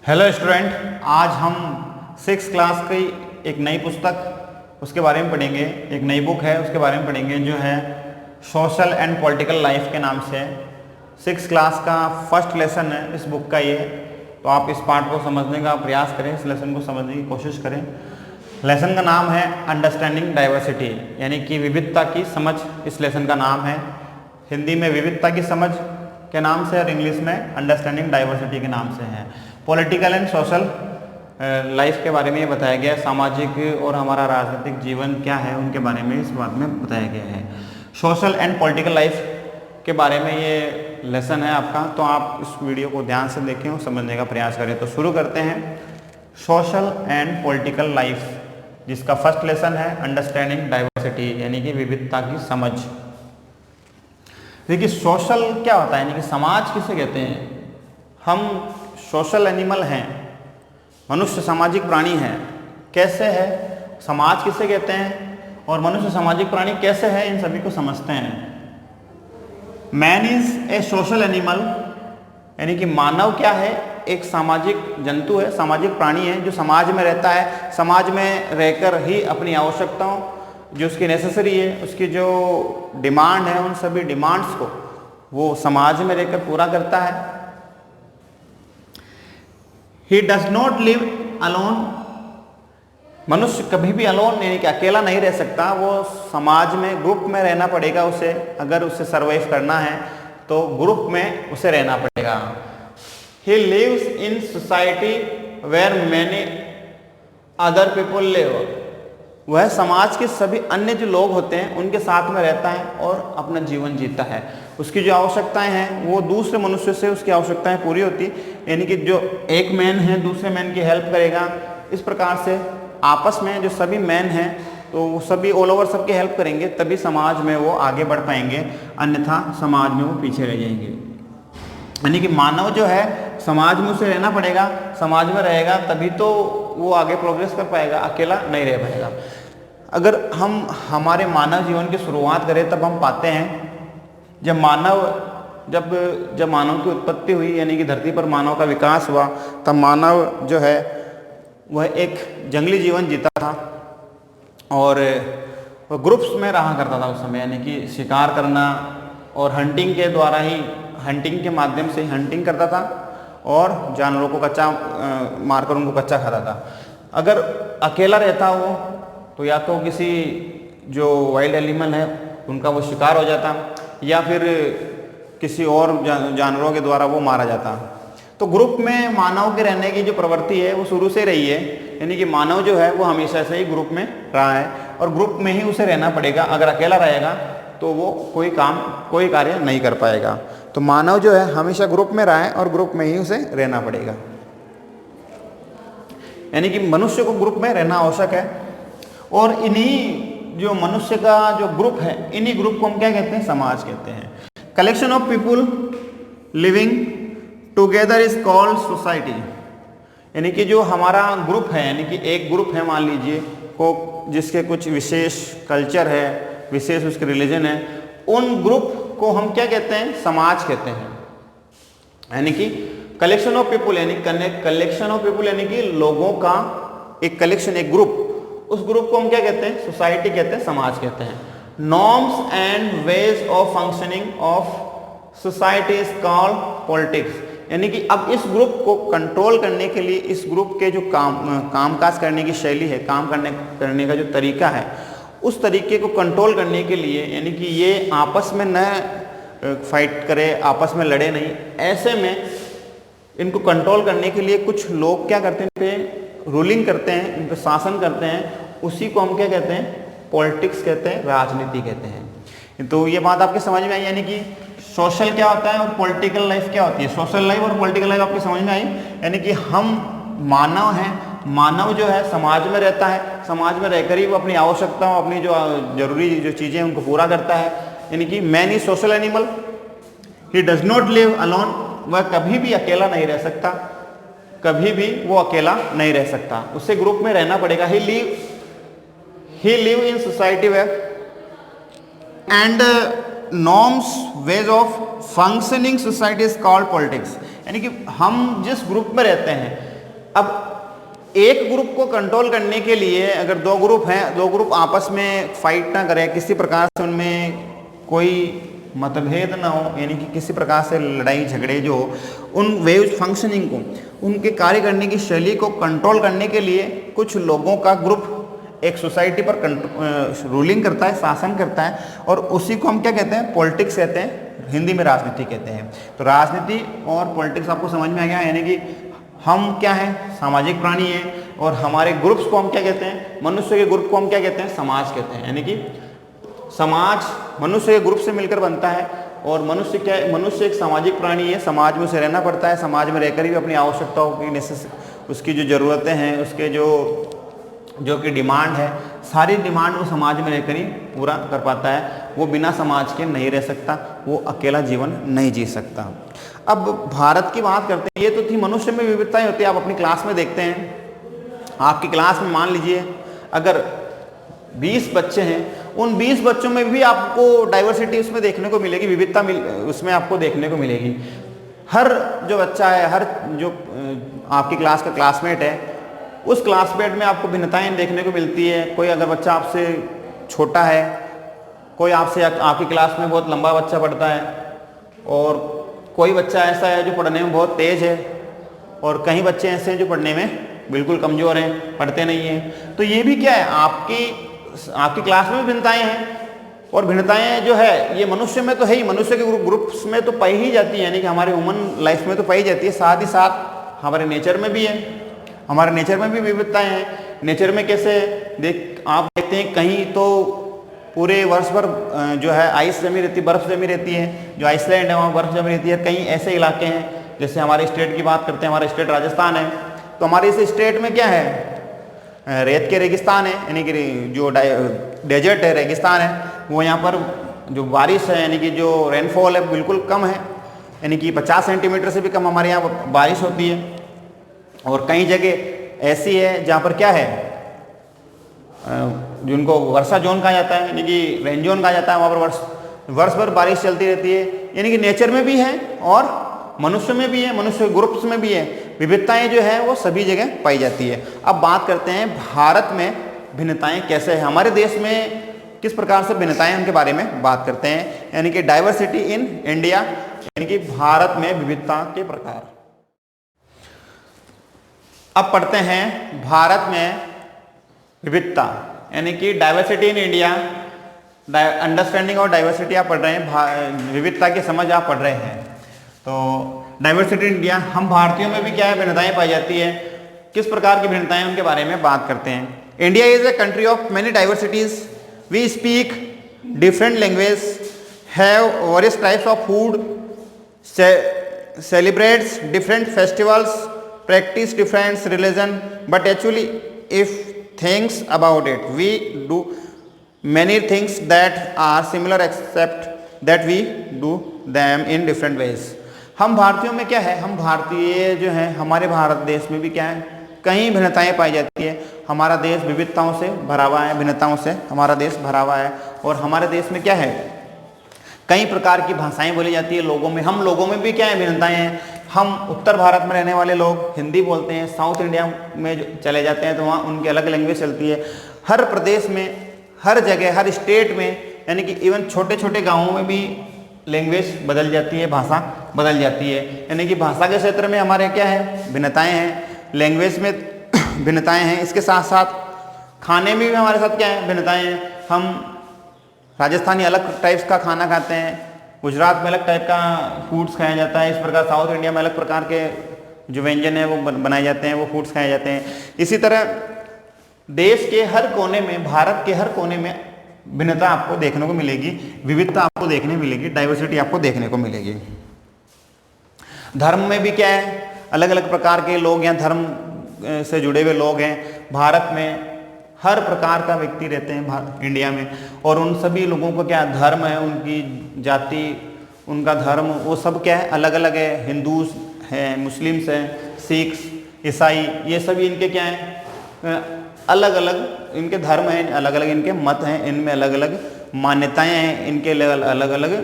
Hello student, आज हम 6 class की एक नई पुस्तक उसके बारे में पढ़ेंगे। एक नई बुक है उसके बारे में पढ़ेंगे जो है सोशल एंड पॉलिटिकल लाइफ के नाम से। 6 क्लास का फर्स्ट लेसन है इस बुक का ये। तो आप इस पार्ट को समझने का प्रयास करें, इस लेसन को समझने की कोशिश करें। लेसन का नाम है अंडरस्टैंडिंग डाइवर्सिटी, यानी कि विविधता की समझ इस लेसन का नाम है। हिंदी में विविधता की समझ के नाम से और इंग्लिश में अंडरस्टैंडिंग डाइवर्सिटी के नाम से है। पॉलिटिकल एंड सोशल लाइफ के बारे में ये बताया गया है। सामाजिक और हमारा राजनीतिक जीवन क्या है उनके बारे में इस बात में बताया गया है। सोशल एंड पॉलिटिकल लाइफ के बारे में ये लेसन है आपका, तो आप इस वीडियो को ध्यान से देखें और समझने का प्रयास करें। तो शुरू करते हैं। सोशल एंड पॉलिटिकल लाइफ, जिसका फर्स्ट लेसन है अंडरस्टैंडिंग डाइवर्सिटी, यानी कि विविधता की समझ। देखिए, सोशल क्या होता है, यानी कि समाज किसे कहते हैं। हम सोशल एनिमल हैं, मनुष्य सामाजिक प्राणी है। कैसे है, समाज किसे कहते हैं और मनुष्य सामाजिक प्राणी कैसे है, इन सभी को समझते हैं। Man is a social animal, यानी कि मानव क्या है, एक सामाजिक जंतु है, सामाजिक प्राणी है जो समाज में रहता है। समाज में रहकर ही अपनी आवश्यकताओं, जो उसकी नेसेसरी है, उसकी जो डिमांड है, उन सभी डिमांड्स को वो समाज में रहकर पूरा करता है। He does not live alone, मनुष्य कभी भी अलोन यानी कि अकेला नहीं रह सकता। वो समाज में, ग्रुप में रहना पड़ेगा उसे। अगर उसे सर्वाइव करना है तो ग्रुप में उसे रहना पड़ेगा। He lives in society where many other people live, वह समाज के सभी अन्य जो लोग होते हैं उनके साथ में रहता है और अपना जीवन जीता है। उसकी जो आवश्यकताएं हैं वो दूसरे मनुष्य से उसकी आवश्यकताएं पूरी होती, यानी कि जो एक मैन है दूसरे मैन की हेल्प करेगा। इस प्रकार से आपस में जो सभी मैन हैं तो वो सभी ऑल ओवर सबकी हेल्प करेंगे, तभी समाज में वो आगे बढ़ पाएंगे, अन्यथा समाज में वो पीछे रह जाएंगे। यानी कि मानव जो है समाज में उसे रहना पड़ेगा, समाज में रहेगा तभी तो वो आगे प्रोग्रेस कर पाएगा, अकेला नहीं रह पाएगा। अगर हम हमारे मानव जीवन की शुरुआत करें तब हम पाते हैं जब मानव की उत्पत्ति हुई, यानी कि धरती पर मानव का विकास हुआ, तब मानव जो है वह एक जंगली जीवन जीता था और वह ग्रुप्स में रहा करता था उस समय, यानी कि शिकार करना और हंटिंग के द्वारा ही, हंटिंग के माध्यम से हंटिंग करता था और जानवरों को कच्चा मारकर उनको कच्चा खाता था। अगर अकेला रहता वो तो या तो किसी जो वाइल्ड एनिमल है उनका वो शिकार हो जाता या फिर किसी और जानवरों के द्वारा वो मारा जाता। तो ग्रुप में मानव के रहने की जो प्रवृत्ति है वो शुरू से रही है, यानी कि मानव जो है वो हमेशा से ही ग्रुप में रहा है और ग्रुप में ही उसे रहना पड़ेगा। अगर अकेला रहेगा तो वो कोई कार्य नहीं कर पाएगा। तो मानव जो है हमेशा ग्रुप में रहा है और ग्रुप में ही उसे रहना पड़ेगा, यानी कि मनुष्य को ग्रुप में रहना आवश्यक है। और इन्हीं जो मनुष्य का जो ग्रुप है, इन्हीं ग्रुप को हम क्या कहते हैं, समाज कहते हैं। Collection of people living together is called society, यानी कि जो हमारा ग्रुप है, यानी कि एक ग्रुप है मान लीजिए को, जिसके कुछ विशेष कल्चर है, विशेष उसके रिलीजन है, उन ग्रुप को हम क्या कहते हैं, समाज कहते हैं। यानी कि कलेक्शन ऑफ पीपुल, यानी कलेक्शन ऑफ पीपुल यानी कि लोगों का एक कलेक्शन, एक ग्रुप, उस ग्रुप को हम क्या कहते हैं, सोसाइटी कहते हैं, समाज कहते हैं। Norms and veg of functioning of society is called politics, यानी कि अब इस ग्रुप को कंट्रोल करने के लिए, इस ग्रुप के जो कामकाज करने की शैली है, काम करने का जो तरीका है, उस तरीके को कंट्रोल करने के लिए, यानी कि ये आपस में न फाइट करे, आपस में लड़े नहीं, ऐसे में इनको कंट्रोल करने के लिए कुछ लोग क्या करते हैं, इन पे रूलिंग करते हैं, इन पे शासन करते हैं। उसी को हम क्या कहते हैं, पॉलिटिक्स कहते हैं, राजनीति कहते हैं। तो ये बात आपके समझ में आई, यानी कि सोशल क्या होता है और पॉलिटिकल लाइफ क्या होती है। सोशल लाइफ और पॉलिटिकल लाइफ आपकी समझ में आई, यानी कि हम मानव हैं, मानव जो है समाज में रहता है, समाज में रहकर ही वो अपनी आवश्यकताओं, अपनी जो जरूरी जो चीज़ें उनको पूरा करता है। यानी कि man is social animal, he does not live alone, वह कभी भी अकेला नहीं रह सकता, कभी भी वो अकेला नहीं रह सकता, उसे ग्रुप में रहना पड़ेगा। He live in society where and norms ways of functioning society is called politics, यानी कि हम जिस ग्रुप में रहते हैं अब एक ग्रुप को कंट्रोल करने के लिए अगर दो ग्रुप हैं, दो ग्रुप आपस में फाइट ना करें, किसी प्रकार से उनमें कोई मतभेद ना हो, यानी कि किसी प्रकार से लड़ाई झगड़े जो उन वेव्स फंक्शनिंग को, उनके कार्य करने की शैली को कंट्रोल करने के लिए कुछ लोगों का ग्रुप एक सोसाइटी पर रूलिंग करता है, शासन करता है, और उसी को हम क्या कहते हैं, पॉलिटिक्स कहते हैं, हिंदी में राजनीति कहते हैं। तो राजनीति और पॉलिटिक्स आपको समझ में आ गया, यानी कि हम क्या हैं, सामाजिक प्राणी हैं, और हमारे ग्रुप्स को हम क्या कहते हैं, मनुष्य के ग्रुप को हम क्या कहते हैं, समाज कहते हैं। यानी कि समाज मनुष्य के ग्रुप से मिलकर बनता है, और मनुष्य क्या है, मनुष्य एक सामाजिक प्राणी है, समाज में उसे रहना पड़ता है, समाज में रहकर भी अपनी आवश्यकताओं की उसकी जो ज़रूरतें हैं, उसके जो कि डिमांड है, सारी डिमांड वो समाज में रहकर ही पूरा कर पाता है। वो बिना समाज के नहीं रह सकता, वो अकेला जीवन नहीं जी सकता। अब भारत की बात करते हैं, ये तो थी मनुष्य में विविधताएं होती है। आप अपनी क्लास में देखते हैं, आपकी क्लास में मान लीजिए अगर 20 बच्चे हैं, उन 20 बच्चों में भी आपको डाइवर्सिटी उसमें देखने को मिलेगी, विविधता उसमें आपको देखने को मिलेगी। हर जो बच्चा है, हर जो आपकी क्लास का क्लासमेट है, उस क्लासमेट में आपको भिन्नताएं देखने को मिलती है। कोई अगर बच्चा आपसे छोटा है, कोई आपसे आपकी क्लास में बहुत लंबा बच्चा पढ़ता है, और कोई बच्चा ऐसा है जो पढ़ने में बहुत तेज़ है, और कई बच्चे ऐसे हैं जो पढ़ने में बिल्कुल कमज़ोर हैं, पढ़ते नहीं हैं। तो ये भी क्या है, आपकी क्लास में भिन्नताएँ हैं, और भिन्नताएँ जो है ये मनुष्य में तो है ही, मनुष्य के ग्रुप्स में तो पाई ही जाती है, यानी कि हमारे ह्यूमन लाइफ में तो पाई जाती है। साथ ही साथ हमारे नेचर में भी है, हमारे नेचर में भी विविधताएं हैं। नेचर में कैसे आप देखते हैं, कहीं तो पूरे वर्ष भर जो है आइस जमी रहती, बर्फ जमी रहती है, जो आइसलैंड है वहाँ बर्फ जमी रहती है। कहीं ऐसे इलाके हैं, जैसे हमारे स्टेट की बात करते हैं, हमारा स्टेट राजस्थान है, तो हमारे इस स्टेट में क्या है, रेत के रेगिस्तान है, यानी कि जो डेजर्ट है, रेगिस्तान है, वो यहाँ पर जो बारिश है, यानी कि जो रेनफॉल है बिल्कुल कम है, यानी कि 50 सेंटीमीटर से भी कम हमारे यहाँ बारिश होती है। और कई जगह ऐसी है जहाँ पर क्या है, जिनको वर्षा जोन कहा जाता है, यानी कि रेन जोन कहा जाता है, वहाँ पर वर्ष भर बारिश चलती रहती है। यानी कि नेचर में भी है और मनुष्य में भी है, मनुष्य ग्रुप्स में भी है। विविधताएं जो है वो सभी जगह पाई जाती है। अब बात करते हैं भारत में भिन्नताएं कैसे है, हमारे देश में किस प्रकार से भिन्नताएं, उनके बारे में बात करते हैं। यानी कि डाइवर्सिटी इन इंडिया, यानी कि भारत में विविधता के प्रकार। अब पढ़ते हैं भारत में विविधता, यानी कि डाइवर्सिटी इन इंडिया, अंडरस्टैंडिंग और डाइवर्सिटी आप पढ़ रहे हैं, विविधता की समझ आप पढ़ रहे हैं। तो डाइवर्सिटी इन इंडिया, हम भारतीयों में भी क्या है, भिन्नताएं पाई जाती है। किस प्रकार की भिन्नताएं, उनके बारे में बात करते हैं। India is a country of many diversities, we speak different language, have various types of food, celebrates different festivals, practice different religion, but actually if thinks about it, we do many things that are similar except that we do them in different ways. हम भारतीयों में क्या है, हम भारतीय जो हैं, हमारे भारत देश में भी क्या है, कई भिन्नताएं पाई जाती है। हमारा देश विविधताओं से भरा हुआ है, भिन्नताओं से हमारा देश भरा हुआ है। और हमारे देश में क्या है, कई प्रकार की भाषाएं बोली जाती है लोगों में। हम लोगों में भी क्या है, भिन्नताएं हैं। हम उत्तर भारत में रहने वाले लोग हिंदी बोलते हैं, साउथ इंडिया में जो चले जाते हैं तो वहाँ उनकी अलग लैंग्वेज चलती है। हर प्रदेश में, हर जगह, हर स्टेट में, यानी कि इवन छोटे छोटे गाँवों में भी लैंग्वेज बदल जाती है, भाषा बदल जाती है। यानी कि भाषा के क्षेत्र में हमारे क्या है, भिन्नताएँ हैं, लैंग्वेज में भिन्नताएँ हैं। इसके साथ साथ खाने में भी हमारे साथ क्या है, भिन्नताएँ हैं। हम राजस्थानी अलग टाइप्स का खाना खाते हैं, गुजरात में अलग टाइप का फूड्स खाया जाता है, इस प्रकार साउथ इंडिया में अलग प्रकार के जो व्यंजन है वो बनाए जाते हैं, वो फूड्स खाए जाते हैं। इसी तरह देश के हर कोने में, भारत के हर कोने में भिन्नता आपको देखने को मिलेगी, विविधता आपको देखने मिलेगी, डाइवर्सिटी आपको देखने को मिलेगी। धर्म में भी क्या है, अलग अलग प्रकार के लोग यहाँ धर्म से जुड़े हुए लोग हैं। भारत में हर प्रकार का व्यक्ति रहते हैं इंडिया में, और उन सभी लोगों को क्या धर्म है, उनकी जाति, उनका धर्म, वो सब क्या है, अलग अलग है। हिंदूज हैं, मुस्लिम्स हैं, सिख्स, ईसाई, ये सभी इनके क्या हैं, अलग अलग इनके धर्म हैं, अलग अलग इनके मत हैं, इनमें अलग अलग मान्यताएं हैं, इनके अलग अलग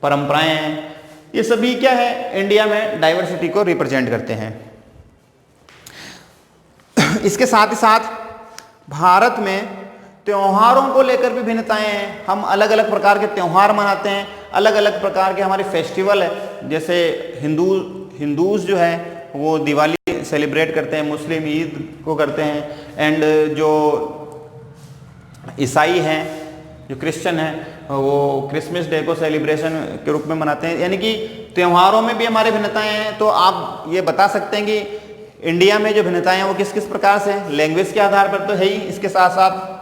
परंपराएं हैं। ये सभी क्या है, इंडिया में डाइवर्सिटी को रिप्रेजेंट करते हैं। इसके साथ ही साथ भारत में त्योहारों को लेकर भी भिन्नताएं हैं। हम अलग अलग प्रकार के त्यौहार मनाते हैं, अलग अलग प्रकार के हमारे फेस्टिवल है। जैसे हिंदूज जो है वो दिवाली सेलिब्रेट करते हैं, मुस्लिम ईद को करते हैं, एंड जो ईसाई हैं, जो क्रिश्चियन हैं, वो क्रिसमस डे को सेलिब्रेशन के रूप में मनाते हैं। यानी कि त्योहारों में भी हमारे भिन्नताएं हैं। तो आप ये बता सकते हैं कि इंडिया में जो भिन्नताएं हैं वो किस किस प्रकार से हैं। लैंग्वेज के आधार पर तो है ही, इसके साथ साथ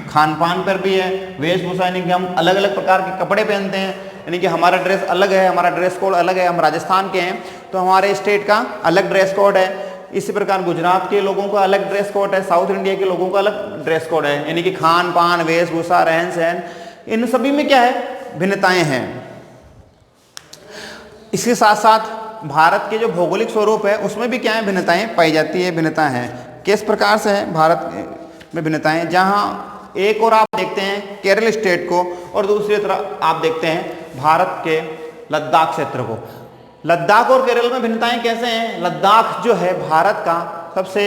खान पान पर भी है, वेशभूषा, यानी कि हम अलग अलग प्रकार के कपड़े पहनते हैं, यानी कि हमारा ड्रेस अलग है, हमारा ड्रेस कोड अलग है। हम राजस्थान के हैं तो हमारे स्टेट का अलग ड्रेस कोड है। इसी प्रकार गुजरात के लोगों का अलग ड्रेस कोड है, साउथ इंडिया के लोगों का अलग ड्रेस कोड है। यानी कि खान पान, वेशभूषा, रहन सहन, इन सभी में क्या है, भिन्नताएं हैं। इसके साथ साथ भारत के जो भौगोलिक स्वरूप है उसमें भी क्या है, भिन्नताएं पाई जाती है। भिन्नता है किस प्रकार से है भारत में भिन्नताएं, जहां एक और आप देखते हैं केरल स्टेट को और दूसरी तरफ आप देखते हैं भारत के लद्दाख क्षेत्र को। लद्दाख और केरल में भिन्नताएं कैसे हैं? लद्दाख जो है भारत का सबसे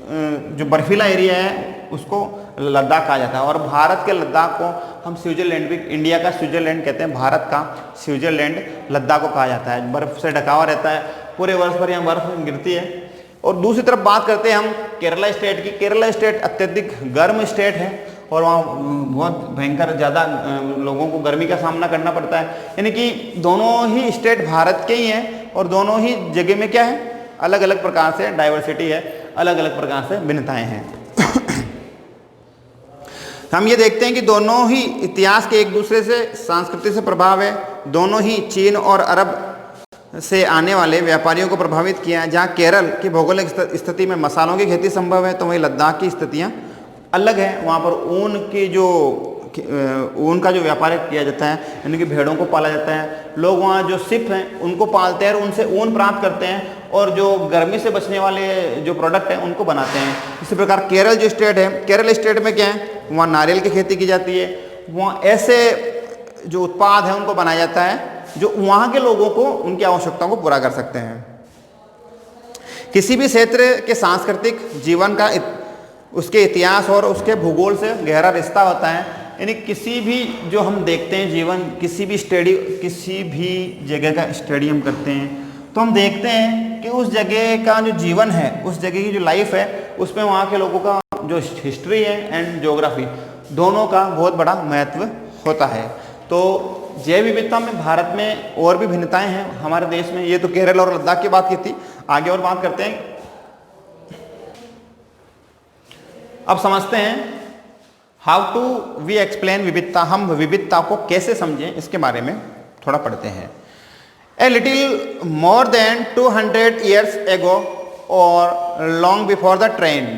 जो बर्फीला एरिया है उसको लद्दाख कहा जाता है, और भारत के लद्दाख को हम स्विट्जरलैंड भी, इंडिया का स्विट्जरलैंड कहते हैं, भारत का स्विट्जरलैंड लद्दाख को कहा जाता है। बर्फ से ढका हुआ रहता है, पूरे वर्ष भर यहाँ बर्फ गिरती है। और दूसरी तरफ बात करते हैं हम केरला स्टेट की। केरला स्टेट अत्यधिक गर्म स्टेट है और वहाँ बहुत भयंकर ज़्यादा लोगों को गर्मी का सामना करना पड़ता है। यानी कि दोनों ही स्टेट भारत के ही हैं और दोनों ही जगह में क्या है, अलग अलग प्रकार से डाइवर्सिटी है, अलग अलग प्रकार से भिन्नताएं हैं। हम ये देखते हैं कि दोनों ही इतिहास के एक दूसरे से संस्कृति से प्रभाव है। दोनों ही चीन और अरब से आने वाले व्यापारियों को प्रभावित किया है। जहाँ केरल की भौगोलिक स्थिति में मसालों की खेती संभव है, तो वहीं लद्दाख की स्थितियाँ अलग है। वहाँ पर ऊन का जो व्यापार किया जाता है, यानी कि भेड़ों को पाला जाता है। लोग वहाँ जो सिप हैं उनको पालते हैं और उनसे ऊन प्राप्त करते हैं, और जो गर्मी से बचने वाले जो प्रोडक्ट हैं उनको बनाते हैं। इसी प्रकार केरल जो स्टेट है, केरल स्टेट में क्या है, वहाँ नारियल की खेती की जाती है। वहाँ ऐसे जो उत्पाद हैं उनको बनाया जाता है जो वहाँ के लोगों को उनकी आवश्यकताओं को पूरा कर सकते हैं। किसी भी क्षेत्र के सांस्कृतिक जीवन का उसके इतिहास और उसके भूगोल से गहरा रिश्ता होता है। यानी किसी भी जो हम देखते हैं जीवन, किसी भी जगह का स्टडी हम करते हैं तो हम देखते हैं कि उस जगह का जो जीवन है, उस जगह की जो लाइफ है, उसमें वहाँ के लोगों का जो हिस्ट्री है एंड ज्योग्राफी, दोनों का बहुत बड़ा महत्व होता है। तो जैव विविधता में भारत में और भी भिन्नताएं हैं हमारे देश में। ये तो केरल और लद्दाख की बात की थी, आगे और बात करते हैं। अब समझते हैं हाउ टू वी एक्सप्लेन विविधता, हम विविधता को कैसे समझें इसके बारे में थोड़ा पढ़ते हैं। A little more than 200 years ago और लॉन्ग बिफोर द ट्रेन,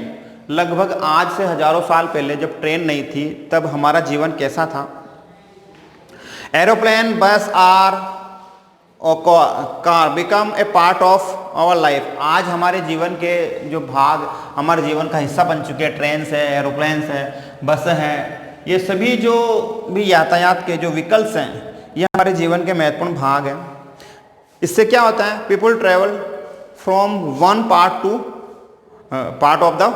लगभग आज से हजारों साल पहले जब ट्रेन नहीं थी तब हमारा जीवन कैसा था। Aeroplane, bus or car become a part of our life, आज हमारे जीवन के जो भाग हमारे जीवन का हिस्सा बन चुके हैं। ट्रेन है, एरोप्लेन है, बस हैं, ये सभी जो भी यातायात के जो व्हीकल्स हैं ये हमारे जीवन के महत्वपूर्ण भाग हैं। इससे क्या होता है, people travel from one part two part of the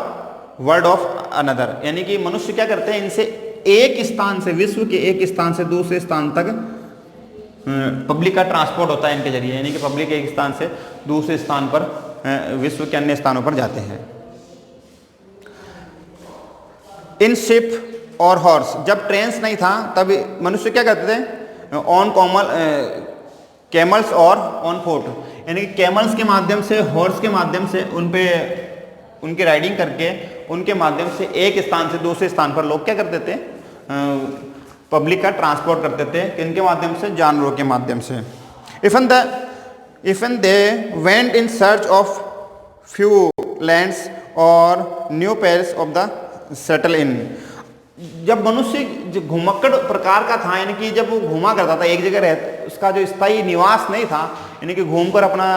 world of another, यानी कि मनुष्य क्या करते हैं, इनसे एक स्थान से, विश्व के एक स्थान से दूसरे स्थान तक पब्लिक का ट्रांसपोर्ट होता है इनके जरिए। यानी कि पब्लिक एक स्थान से दूसरे स्थान पर, विश्व के अन्य स्थानों पर जाते हैं। इन शिप और हॉर्स, जब ट्रेन्स नहीं था तब मनुष्य क्या करते थे, ऑन कैमल्स और ऑन फुट, यानी कि कैमल्स के माध्यम से, हॉर्स के माध्यम से उन पे उनकी राइडिंग करके उनके माध्यम से एक स्थान से दूसरे स्थान पर लोग क्या करते थे, पब्लिक का ट्रांसपोर्ट करते थे। किनके माध्यम से, जानवरों के माध्यम से। Even they went in search of few lands और new pairs of the settle in, जब मनुष्य जो घुमक्कड़ प्रकार का था, यानी कि जब वो घूमा करता था एक जगह रहता, उसका जो स्थायी निवास नहीं था, यानी कि घूमकर अपना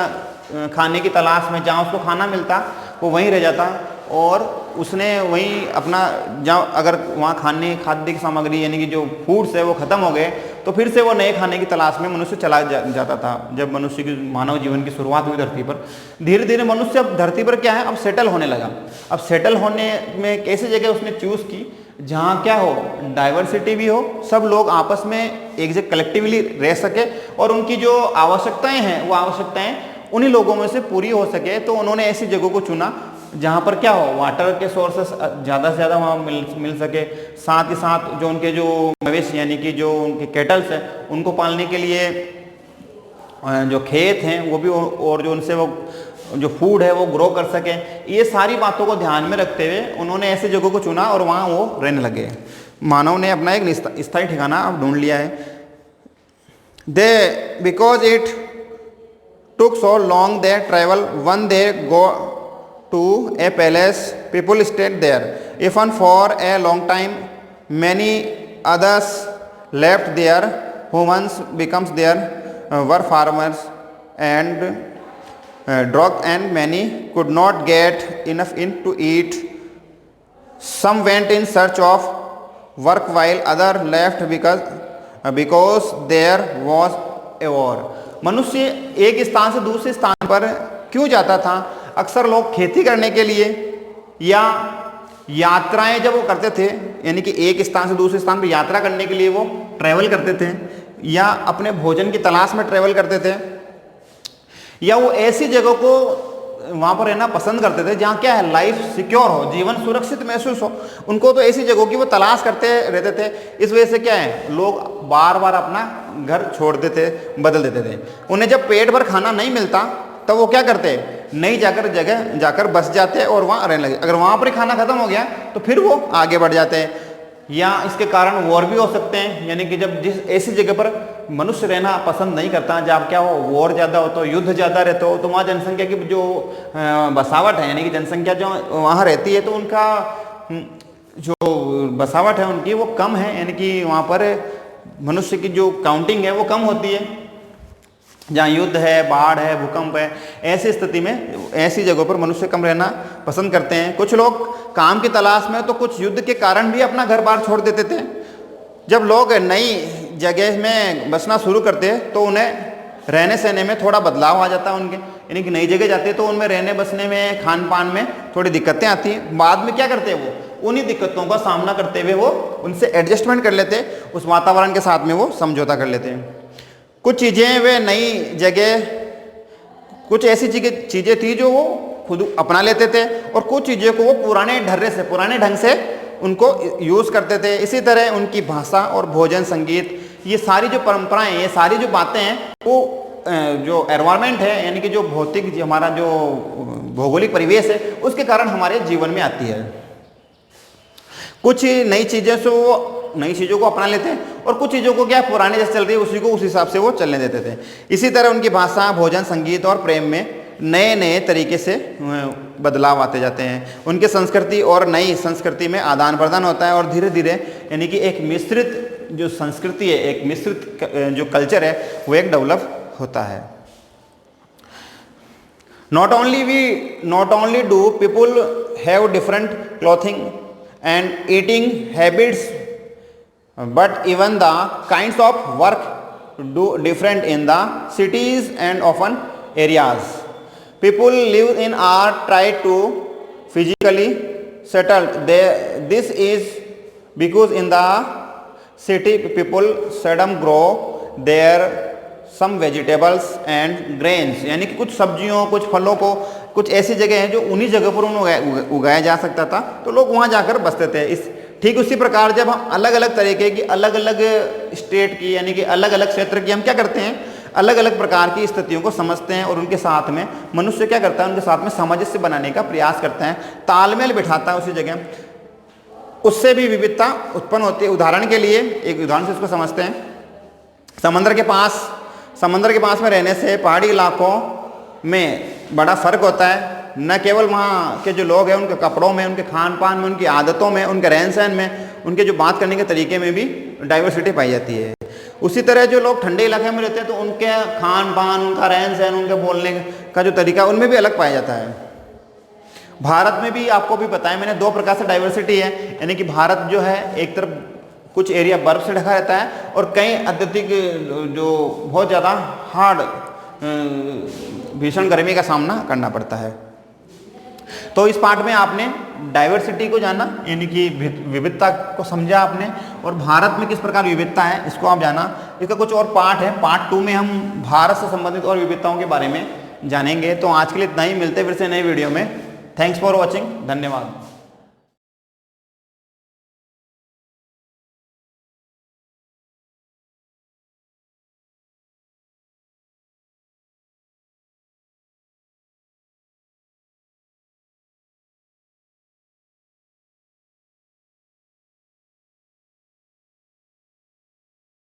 खाने की तलाश में, जहाँ उसको खाना मिलता वो वहीं रह जाता, और उसने वहीं अपना, जहाँ अगर वहाँ खाद्य की सामग्री यानी कि जो फूड्स है वो ख़त्म हो गए तो फिर से वो नए खाने की तलाश में मनुष्य चला जाता था। जब मनुष्य की मानव जीवन की शुरुआत हुई धरती पर, धीरे धीरे मनुष्य अब धरती पर क्या है, अब सेटल होने लगा। अब सेटल होने में कैसी जगह उसने चूज की, जहाँ क्या हो, डाइवर्सिटी भी हो, सब लोग आपस में एक जगह कलेक्टिवली रह सके और उनकी जो आवश्यकताएं हैं वो आवश्यकताएं उन्हीं लोगों में से पूरी हो सके। तो उन्होंने ऐसी जगहों को चुना जहाँ पर क्या हो, वाटर के सोर्सेस ज़्यादा से ज़्यादा वहाँ मिल सके, साथ ही साथ जो उनके जो मवेशी यानी कि जो उनके कैटल्स हैं उनको पालने के लिए जो खेत हैं वो भी, और जो उनसे वो जो फूड है वो ग्रो कर सके। ये सारी बातों को ध्यान में रखते हुए उन्होंने ऐसी जगहों को चुना और वहाँ वो रहने लगे। मानव ने अपना एक स्थायी ठिकाना अब ढूंढ लिया है। They because it took so long their travel, when they go to a palace, people stayed there even for a long time. Many others left there who once becomes there were farmers and drought, and many could not get enough in to eat. Some went in search of work while others left because there was a war. मनुष्य एक स्थान से दूसरे स्थान पर क्यों जाता था? अक्सर लोग खेती करने के लिए या यात्राएं जब वो करते थे, यानी कि एक स्थान से दूसरे स्थान पर यात्रा करने के लिए वो ट्रैवल करते थे, या अपने भोजन की तलाश में ट्रैवल करते थे, या वो ऐसी जगह को वहाँ पर रहना पसंद करते थे जहाँ क्या है, लाइफ सिक्योर हो, जीवन सुरक्षित महसूस हो। उनको तो ऐसी जगहों की वो तलाश करते रहते थे। इस वजह से क्या है, लोग बार बार अपना घर छोड़ देते, बदल देते थे। उन्हें जब पेट भर खाना नहीं मिलता तब वो क्या करते, नई जगह जाकर बस जाते और वहाँ रहने लगे। अगर वहाँ पर खाना खत्म हो गया तो फिर वो आगे बढ़ जाते हैं। या इसके कारण वॉर भी हो सकते हैं, यानी कि जब जिस ऐसी जगह पर मनुष्य रहना पसंद नहीं करता, जब क्या हो, वॉर ज़्यादा हो, तो युद्ध ज़्यादा रहता हो, तो वहाँ जनसंख्या की जो बसावट है, यानी कि जनसंख्या जो वहाँ रहती है, तो उनका जो बसावट है उनकी वो कम है, यानी कि वहाँ पर मनुष्य की जो काउंटिंग है वो कम होती है। जहाँ युद्ध है, बाढ़ है, भूकंप है, ऐसी स्थिति में ऐसी जगहों पर मनुष्य कम रहना पसंद करते हैं। कुछ लोग काम की तलाश में, तो कुछ युद्ध के कारण भी अपना घर बार छोड़ देते थे। जब लोग नई जगह में बसना शुरू करते हैं तो उन्हें रहने सहने में थोड़ा बदलाव आ जाता है उनके, यानी कि नई जगह जाते हैं तो उनमें रहने बसने में, खान पान में थोड़ी दिक्कतें आती हैं। बाद में क्या करते हैं, वो उन्हीं दिक्कतों का सामना करते हुए वो उनसे एडजस्टमेंट कर लेते हैं, उस वातावरण के साथ में वो समझौता कर लेते हैं। कुछ चीज़ें वे नई जगह, कुछ ऐसी चीज़ें थी जो वो खुद अपना लेते थे, और कुछ चीज़ों को वो पुराने ढंग से उनको यूज़ करते थे। इसी तरह उनकी भाषा और भोजन, संगीत, ये सारी जो परंपराएं, ये सारी जो बातें हैं, वो जो एनवायरनमेंट है, यानी कि जो भौतिक, हमारा जो भौगोलिक परिवेश है, उसके कारण हमारे जीवन में आती है। कुछ नई चीज़ों को अपना लेते हैं, और कुछ चीज़ों को क्या पुराने जैसे चल रही है उसी को उस हिसाब से वो चलने देते थे। इसी तरह उनकी भाषा, भोजन, संगीत और प्रेम में नए नए तरीके से बदलाव आते जाते हैं। उनके संस्कृति और नई संस्कृति में आदान प्रदान होता है, और धीरे धीरे यानी कि एक मिश्रित जो संस्कृति है, एक मिश्रित जो कल्चर है, वो एक डेवलप होता है। Not only do people have different clothing and eating habits, but even the kinds of work do different in the cities and often areas. People live in or try to physically settle. This is because in the city people seldom grow their some vegetables and grains, यानी कि कुछ सब्जियों, कुछ फलों को, कुछ ऐसी जगह हैं जो उन्हीं जगह पर उन्हें उगाया जा सकता था, तो लोग वहाँ जाकर बसते थे। ठीक उसी प्रकार जब हम अलग अलग तरीके की, अलग अलग स्टेट की, यानी कि अलग अलग क्षेत्र की हम क्या करते हैं, अलग अलग प्रकार की स्थितियों को समझते हैं, और उनके साथ में मनुष्य क्या करता है, उनके साथ में सामंजस्य बनाने का प्रयास करता है, तालमेल बिठाता है उसी जगह, उससे भी विविधता उत्पन्न होती है। उदाहरण के लिए एक उदाहरण से इसको समझते हैं। समंदर के पास में रहने से पहाड़ी इलाकों में बड़ा फर्क होता है। न केवल वहाँ के जो लोग हैं उनके कपड़ों में, उनके खान पान में, उनकी आदतों में, उनके रहन सहन में, उनके जो बात करने के तरीके में भी डाइवर्सिटी पाई जाती है। उसी तरह जो लोग ठंडे इलाके में रहते हैं तो उनके खान पान, उनका रहन सहन, उनके बोलने का जो तरीका, उनमें भी अलग पाया जाता है। भारत में भी आपको भी पता है, मैंने दो प्रकार से डाइवर्सिटी है, यानी कि भारत जो है एक तरफ कुछ एरिया बर्फ से ढका रहता है और कई अत्यधिक जो बहुत ज़्यादा हार्ड भीषण गर्मी का सामना करना पड़ता है। तो इस पार्ट में आपने डाइवर्सिटी को जाना, यानी कि विविधता को समझा आपने, और भारत में किस प्रकार विविधता है इसको आप जाना। इसका कुछ और पार्ट है, पार्ट 2 में हम भारत से संबंधित और विविधताओं के बारे में जानेंगे। तो आज के लिए इतना ही, मिलते हैं फिर से नई वीडियो में। थैंक्स फॉर वॉचिंग, धन्यवाद।